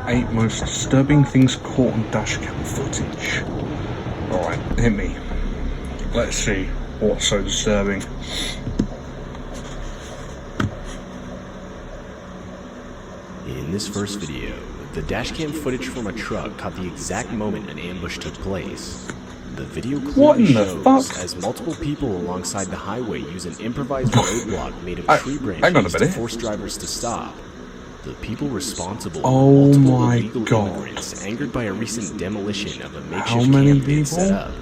8 most disturbing things caught on dashcam footage. Alright, hit me. Let's see what's so disturbing. In this first video, the dashcam footage from a truck caught the exact moment an ambush took place. The video clearly shows as multiple people alongside the highway use an improvised roadblock made of tree branches to force drivers to stop. The people responsible were multiple illegal immigrants angered by a recent demolition of a makeshift camp they'd set up.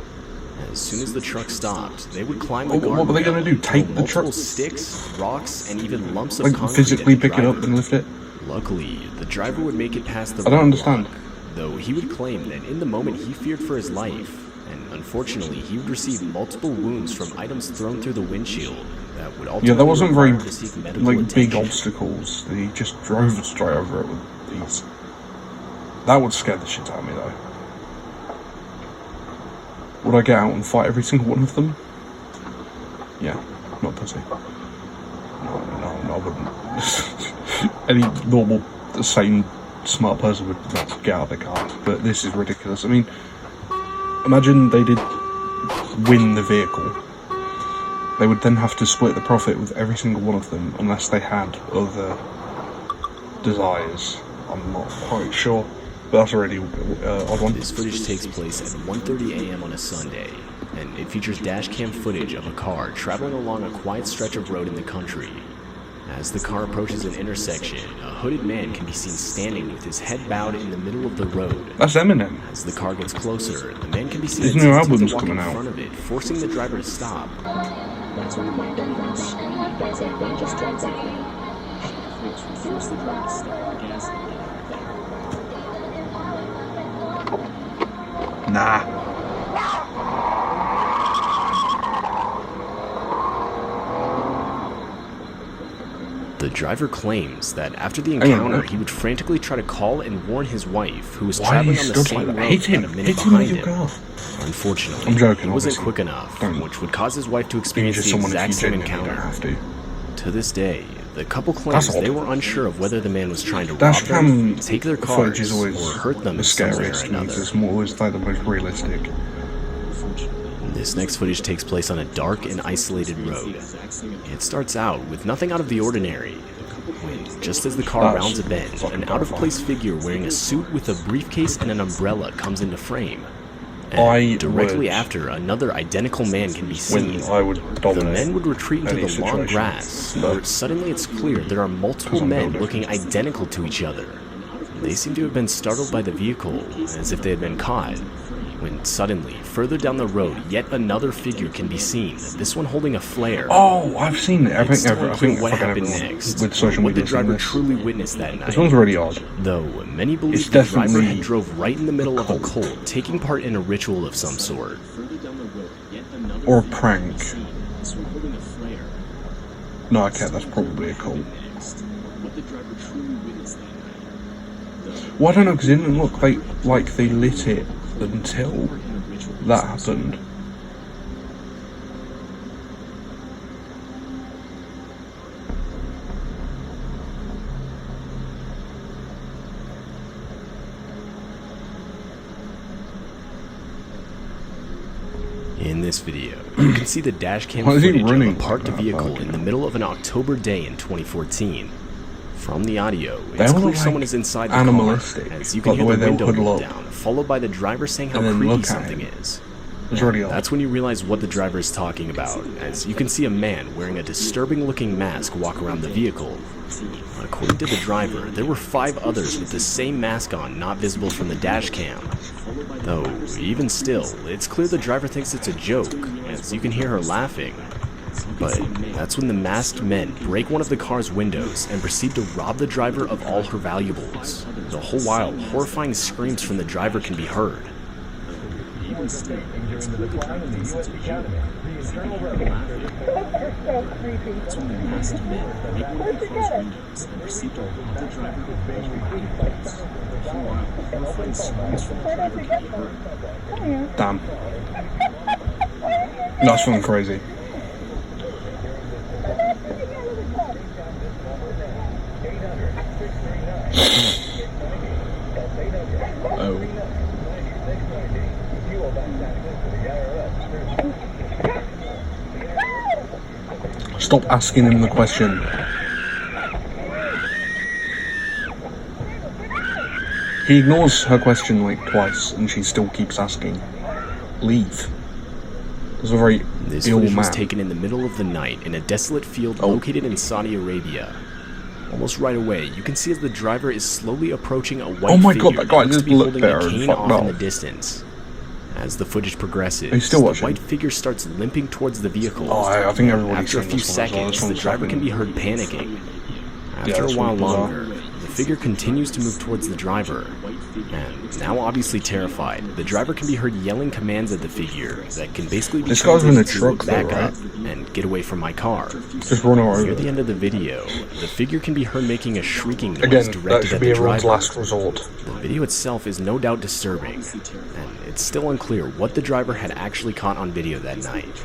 As soon as the truck stopped, they would climb the guardrail. What were they going to do? Take the truck? Sticks, rocks, and even lumps of like concrete physically pick it up and lift it? Luckily, the driver would make it past the I don't understand. Though he would claim that in the moment he feared for his life, and unfortunately he would receive multiple wounds from items thrown through the windshield that would ultimately there wasn't very like big obstacles. He just drove straight over it with these. That would scare the shit out of me though. Would I get out and fight every single one of them? Yeah, not pussy. No, I wouldn't. Any normal, sane, smart person would get out of the car. But this is ridiculous. I mean, imagine they did win the vehicle. They would then have to split the profit with every single one of them, unless they had other desires. I'm not quite sure. But that's a really odd one. This footage takes place at 1:30 a.m. on a Sunday, and it features dashcam footage of a car traveling along a quiet stretch of road in the country. As the car approaches an intersection, a hooded man can be seen standing with his head bowed in the middle of the road. That's Eminem. As the car gets closer, the man can be seen his new album's walking coming in out. front of it, forcing the driver to stop. That's one of my guns. That's a dangerous transaction. Force the driver to stop the gas. Nah. The driver claims that after the encounter, he would frantically try to call and warn his wife, who was traveling on the same road about a minute behind him. Unfortunately, I'm joking, he wasn't quick enough, which would cause his wife to experience the exact same encounter. To this day, the couple claims they were unsure of whether the man was trying to rob them, take their cars, or hurt them in some way or another. It's always like the most realistic. This next footage takes place on a dark and isolated road. It starts out with nothing out of the ordinary, when, just as the car rounds a bend, an out-of-place figure wearing a suit with a briefcase and an umbrella comes into frame. And directly after, another identical man can be seen. The men would retreat into the long grass, but suddenly it's clear there are multiple men looking identical to each other. They seem to have been startled by the vehicle, as if they had been caught. When suddenly, further down the road, yet another figure can be seen, this one holding a flare. Oh, I've seen it. I think what happened next, with social what media the driver truly witnessed that night. This one's really odd. Though, many believe the driver had drove right in the middle of a cult, taking part in a ritual of some sort. Or a prank. No, okay, that's probably a cult. Well, I don't know, because it didn't look like they lit it until that happened. In this video, you can see the dashcam footage of a parked vehicle in the middle of an October day in 2014. From the audio, it's clear someone is inside the car, as you can hear the window roll down, followed by the driver saying how creepy something is. That's when you realize what the driver is talking about, as you can see a man wearing a disturbing-looking mask walk around the vehicle. According to the driver, there were 5 others with the same mask on, not visible from the dashcam. Though, even still, it's clear the driver thinks it's a joke, as you can hear her laughing. But that's when the masked men break one of the car's windows and proceed to rob the driver of all her valuables. The whole while, horrifying screams from the driver can be heard. Damn. That's fucking crazy. Oh. Stop asking him the question. He ignores her question like twice, and she still keeps asking. Leave. It's a very This ill footage man. was taken in the middle of the night in a desolate field located in Saudi Arabia. Almost right away, you can see as the driver is slowly approaching a white figure that guy looks just to be looked holding there a and cane fucked off in up. the distance. As the footage progresses, Are you still the watching? white figure starts limping towards the vehicle. Oh, I think everybody's After a seen few this one as well. This seconds, the one's driver can happening. be heard panicking. After this a while one's bizarre. longer, the figure continues to move towards the driver. And now obviously terrified, the driver can be heard yelling commands at the figure that can basically be This guy's in a translated to truck though, back right? up and get away from my car. Just run her Near over. the end of the video, the figure can be heard making a shrieking noise Again, that directed should at be the everyone's driver. last resort. The video itself is no doubt disturbing, and it's still unclear what the driver had actually caught on video that night.